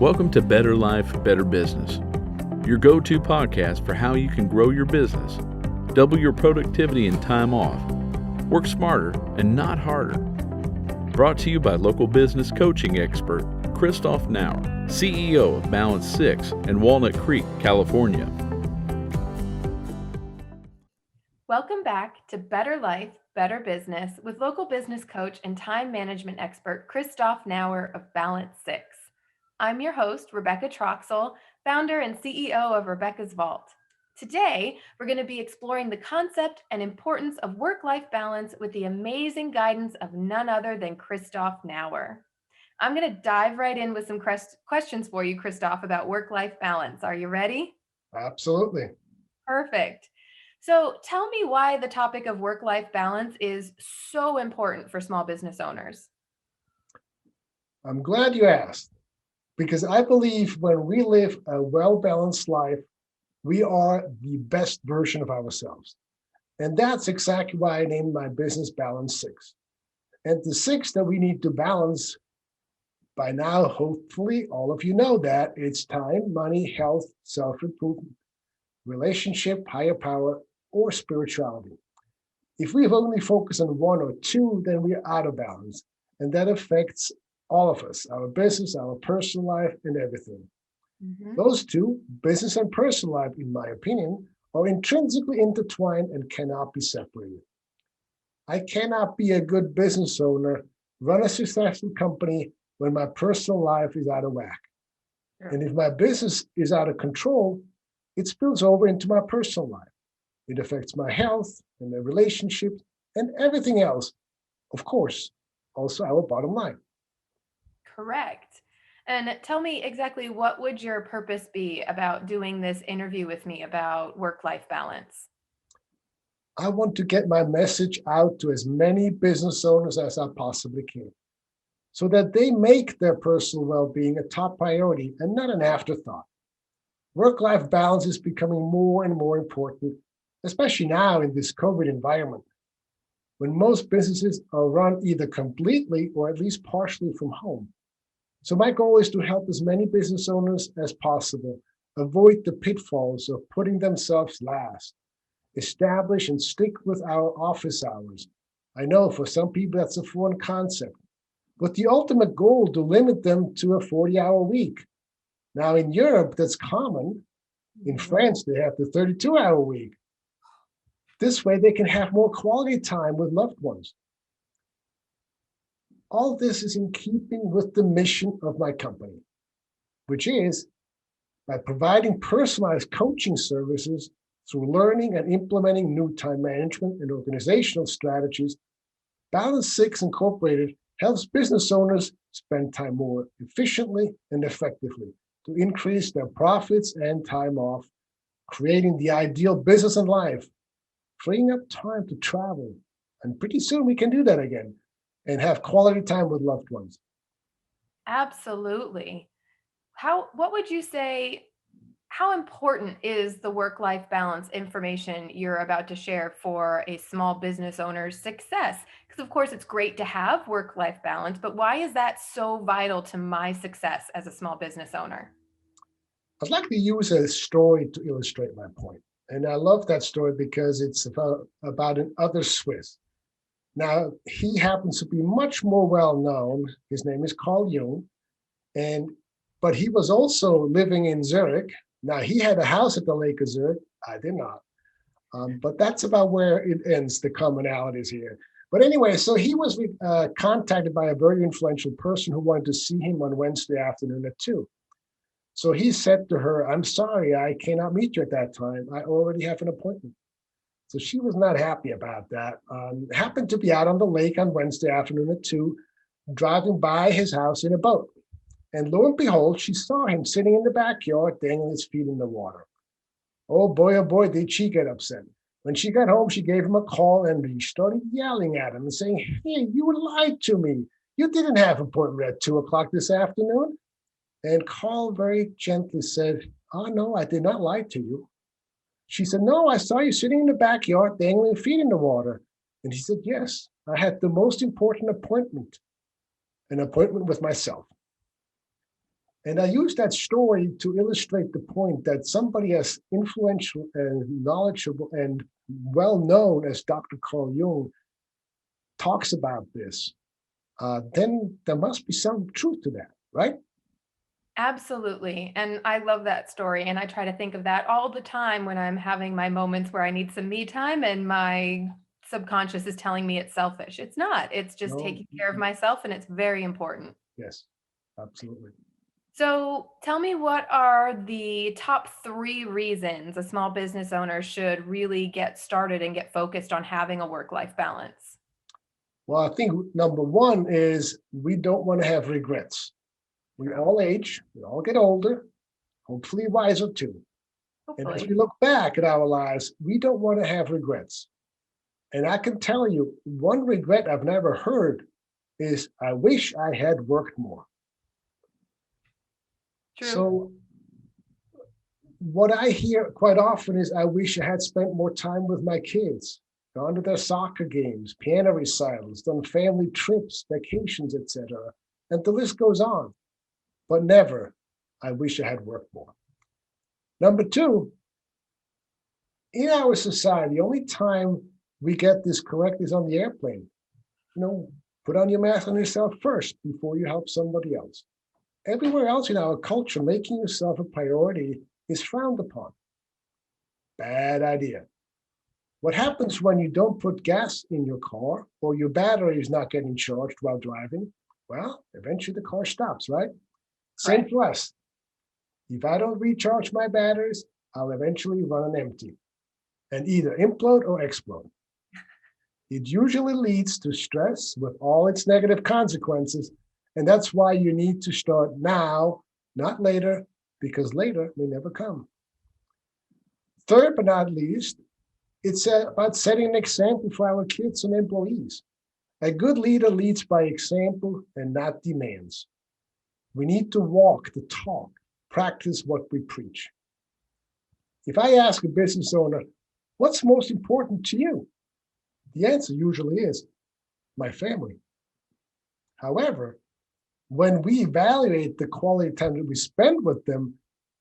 Welcome to Better Life, Better Business, your go-to podcast for how you can grow your business, double your productivity and time off, work smarter and not harder. Brought to you by local business coaching expert Christoph Nauer, CEO of Balance 6 in Walnut Creek, California. Welcome back to Better Life, Better Business with local business coach and time management expert Christoph Nauer of Balance 6. I'm your host, Rebecca Troxel, founder and CEO of Rebecca's Vault. Today, we're going to be exploring the concept and importance of work-life balance with the amazing guidance of none other than Christoph Nauer. I'm going to dive right in with some questions for you, Christoph, about work-life balance. Are you ready? Absolutely. Perfect. So tell me why the topic of work-life balance is so important for small business owners. I'm glad you asked, because I believe when we live a well-balanced life, we are the best version of ourselves. And that's exactly why I named my business Balance 6. And the 6 that we need to balance, by now, hopefully, all of you know that it's time, money, health, self-improvement, relationship, higher power, or spirituality. If we only focus on one or two, then we're out of balance. And that affects all of us, our business, our personal life, and everything. Those two, business and personal life, in my opinion, are intrinsically intertwined and cannot be separated. I cannot be a good business owner, run a successful company when my personal life is out of whack. Sure. And if my business is out of control, it spills over into my personal life. It affects my health and the relationships and everything else. Of course, also our bottom line. Correct. And tell me exactly, what would your purpose be about doing this interview with me about work-life balance? I want to get my message out to as many business owners as I possibly can, so that they make their personal well-being a top priority and not an afterthought. Work-life balance is becoming more and more important, especially now in this COVID environment, when most businesses are run either completely or at least partially from home. So my goal is to help as many business owners as possible avoid the pitfalls of putting themselves last, establish and stick with our office hours. I know for some people that's a foreign concept, but the ultimate goal to limit them to a 40-hour week. Now in Europe, that's common. In France, they have the 32-hour week. This way they can have more quality time with loved ones. All this is in keeping with the mission of my company, which is by providing personalized coaching services through learning and implementing new time management and organizational strategies. Balance 6 Incorporated helps business owners spend time more efficiently and effectively to increase their profits and time off, creating the ideal business and life, freeing up time to travel. And pretty soon we can do that again and have quality time with loved ones. Absolutely. What would you say, how important is the work-life balance information you're about to share for a small business owner's success? Because of course it's great to have work-life balance, but why is that so vital to my success as a small business owner? I'd like to use a story to illustrate my point. And I love that story because it's about an other Swiss. Now, he happens to be much more well-known. His name is Carl Jung, but he was also living in Zurich. Now, he had a house at the Lake of Zurich. I did not. But that's about where it ends, the commonalities here. But anyway, so he was contacted by a very influential person who wanted to see him on Wednesday afternoon at 2. So he said to her, "I'm sorry, I cannot meet you at that time. I already have an appointment." So she was not happy about that. Happened to be out on the lake on Wednesday afternoon at 2, driving by his house in a boat. And lo and behold, she saw him sitting in the backyard, dangling his feet in the water. Oh boy, did she get upset. When she got home, she gave him a call and he started yelling at him and saying, "Hey, you lied to me. You didn't have an appointment at 2 o'clock this afternoon." And Carl very gently said, "Oh, no, I did not lie to you." She said, "No, I saw you sitting in the backyard, dangling feet in the water." And he said, "Yes, I had the most important appointment, an appointment with myself." And I use that story to illustrate the point that somebody as influential and knowledgeable and well known as Dr. Carl Jung talks about this, then there must be some truth to that, right? Absolutely. And I love that story. And I try to think of that all the time when I'm having my moments where I need some me time and my subconscious is telling me it's selfish. It's not, it's just No, taking care of myself. And it's very important. yes, absolutely. So tell me, what are the top 3 reasons a small business owner should really get started and get focused on having a work-life balance? Well, I think number one is we don't want to have regrets. We all age, we all get older, hopefully wiser too. And as we Hopefully. look back at our lives, we don't want to have regrets. And I can tell you, one regret I've never heard is I wish I had worked more. True. So what I hear quite often is I wish I had spent more time with my kids, gone to their soccer games, piano recitals, done family trips, vacations, etc. And the list goes on. But never, I wish I had worked more. Number two, in our society, the only time we get this correct is on the airplane. Put on your mask on yourself first before you help somebody else. Everywhere else in our culture, making yourself a priority is frowned upon. Bad idea. What happens when you don't put gas in your car or your battery is not getting charged while driving? Well, eventually the car stops, right? Same Right. for us. If I don't recharge my batteries, I'll eventually run on empty and either implode or explode. It usually leads to stress with all its negative consequences. And that's why you need to start now, not later, because later may never come. Third but not least, it's about setting an example for our kids and employees. A good leader leads by example and not demands. We need to walk the talk, practice what we preach. If I ask a business owner, what's most important to you? The answer usually is my family. However, when we evaluate the quality of time that we spend with them,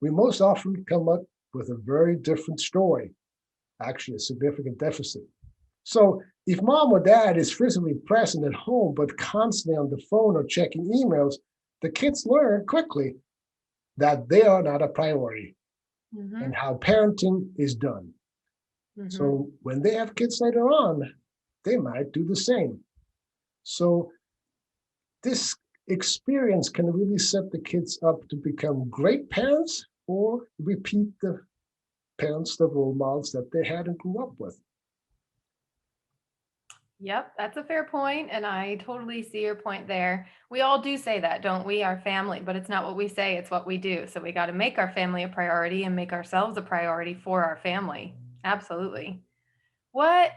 we most often come up with a very different story, actually a significant deficit. So if mom or dad is physically present at home, but constantly on the phone or checking emails, the kids learn quickly that they are not a priority and how parenting is done. So when they have kids later on, they might do the same. So this experience can really set the kids up to become great parents or repeat the parents, the role models that they had and grew up with. Yep, that's a fair point, and I totally see your point there. We all do say that, don't we? Our family, but it's not what we say, it's what we do. So we got to make our family a priority and make ourselves a priority for our family. Absolutely. What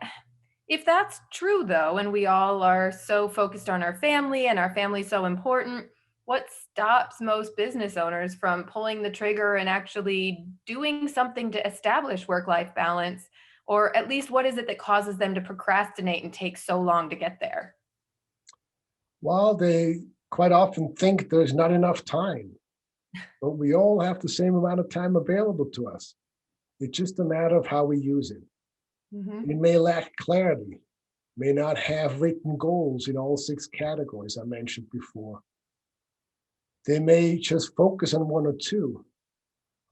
if that's true though, and we all are so focused on our family and our family's so important? What stops most business owners from pulling the trigger and actually doing something to establish work-life balance? Or at least what is it that causes them to procrastinate and take so long to get there? While they quite often think there's not enough time, but we all have the same amount of time available to us. It's just a matter of how we use it. Hmm. We may lack clarity, may not have written goals in all 6 categories I mentioned before. They may just focus on 1 or 2,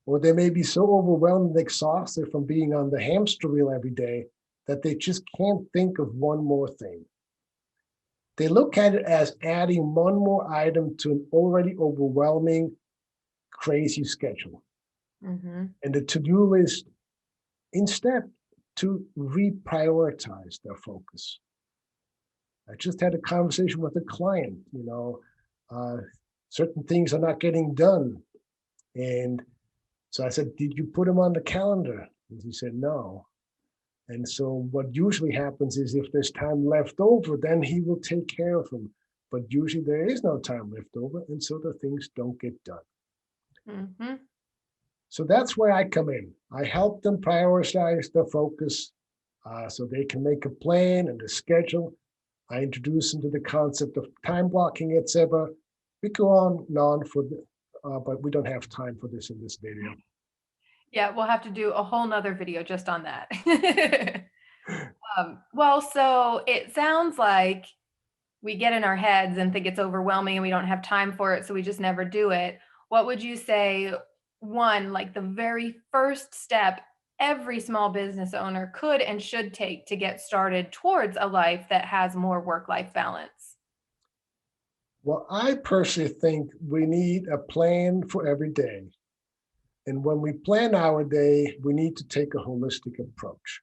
or they may be so overwhelmed and exhausted from being on the hamster wheel every day that they just can't think of one more thing. They look at it as adding one more item to an already overwhelming, crazy schedule. Hmm. And the to-do list, instead, to reprioritize their focus. I just had a conversation with a client, certain things are not getting done. And so I said, did you put them on the calendar? And he said, no. And so what usually happens is if there's time left over, then he will take care of them. But usually there is no time left over, and so the things don't get done. Hmm. So that's where I come in. I help them prioritize their focus so they can make a plan and a schedule. I introduce them to the concept of time blocking, etc. We go on and on for but we don't have time for this in this video. Yeah, we'll have to do a whole nother video just on that. Well, so it sounds like we get in our heads and think it's overwhelming and we don't have time for it, so we just never do it. What would you say, one, like the very first step every small business owner could and should take to get started towards a life that has more work-life balance? Well, I personally think we need a plan for every day. And when we plan our day, we need to take a holistic approach.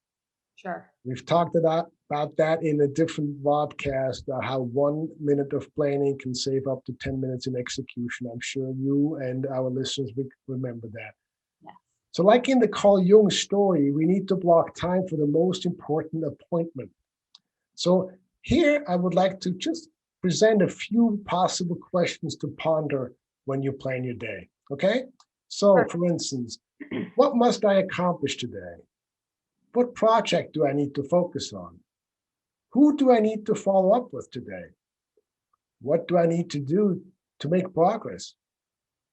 Sure. We've talked about that in a different podcast, how 1 minute of planning can save up to 10 minutes in execution. I'm sure you and our listeners will remember that. Yeah. So like in the Carl Jung story, we need to block time for the most important appointment. So here I would like to just present a few possible questions to ponder when you plan your day. Okay? So Perfect. for instance, what must I accomplish today? What project do I need to focus on? Who do I need to follow up with today? What do I need to do to make progress?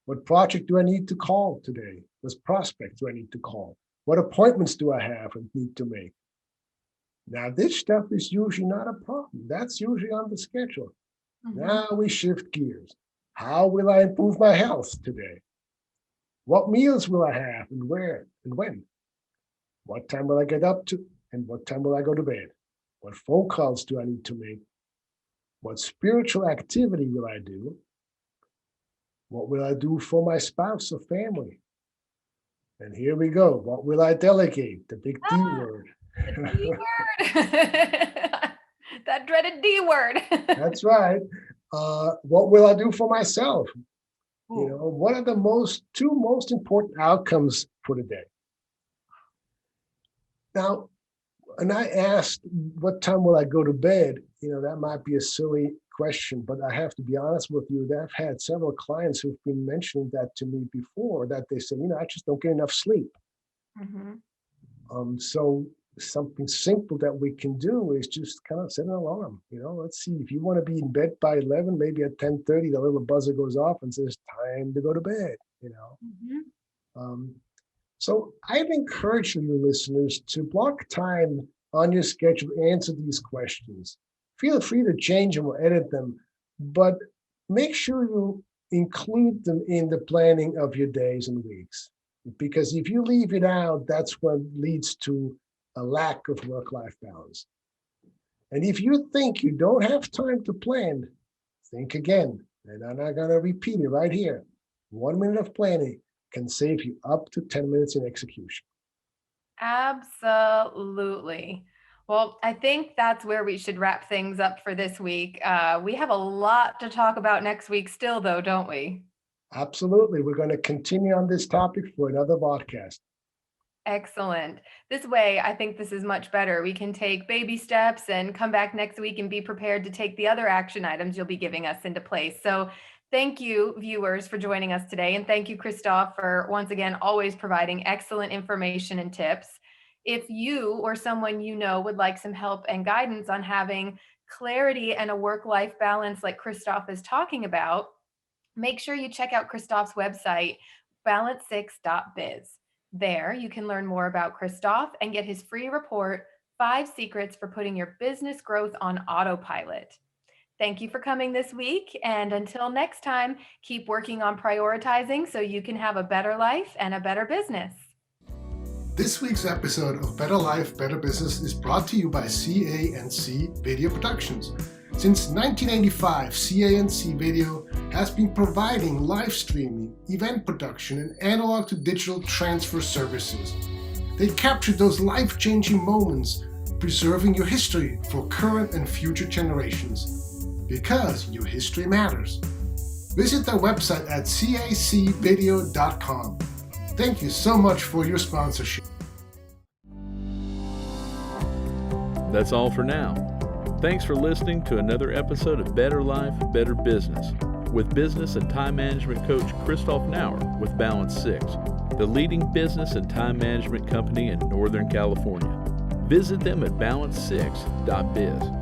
What project do I need to call today? What prospect do I need to call? What appointments do I have and need to make? Now, this stuff is usually not a problem. That's usually on the schedule. Mm-hmm. Now we shift gears. How will I improve my health today? What meals will I have and where and when? What time will I get up to and what time will I go to bed? What phone calls do I need to make? What spiritual activity will I do? What will I do for my spouse or family? And here we go. What will I delegate? The big D word. The D word. That dreaded D word. That's right. What will I do for myself? Ooh. You know, what are the two most important outcomes for the day? Now, and I asked, what time will I go to bed? You know, that might be a silly question, but I have to be honest with you, that I've had several clients who've been mentioning that to me before, that they said, I just don't get enough sleep. Mm-hmm. So something simple that we can do is just kind of set an alarm. Let's see, if you want to be in bed by 11, maybe at 10:30, the little buzzer goes off and says, time to go to bed, Mm-hmm. So I'd encourage you listeners to block time on your schedule to answer these questions. Feel free to change them or edit them, but make sure you include them in the planning of your days and weeks. Because if you leave it out, that's what leads to a lack of work-life balance. And if you think you don't have time to plan, think again. And I'm not going to repeat it right here. 1 minute of planning can save you up to 10 minutes in execution. Absolutely. Well, I think that's where we should wrap things up for this week. We have a lot to talk about next week still, though, don't we? Absolutely. We're going to continue on this topic for another podcast. Excellent. This way, I think this is much better. We can take baby steps and come back next week and be prepared to take the other action items you'll be giving us into place. So thank you, viewers, for joining us today. And thank you, Christoph, for once again, always providing excellent information and tips. If you or someone you know would like some help and guidance on having clarity and a work-life balance like Christoph is talking about, make sure you check out Christoph's website, balance6.biz. There, you can learn more about Christoph and get his free report, 5 Secrets for Putting Your Business Growth on Autopilot. Thank you for coming this week. And until next time, keep working on prioritizing so you can have a better life and a better business. This week's episode of Better Life, Better Business is brought to you by CA&C Video Productions. Since 1985, CA&C Video has been providing live streaming, event production, and analog to digital transfer services. They capture those life-changing moments, preserving your history for current and future generations. Because your history matters. Visit their website at cacvideo.com. Thank you so much for your sponsorship. That's all for now. Thanks for listening to another episode of Better Life, Better Business with business and time management coach Christoph Nauer with Balance 6, the leading business and time management company in Northern California. Visit them at balance6.biz.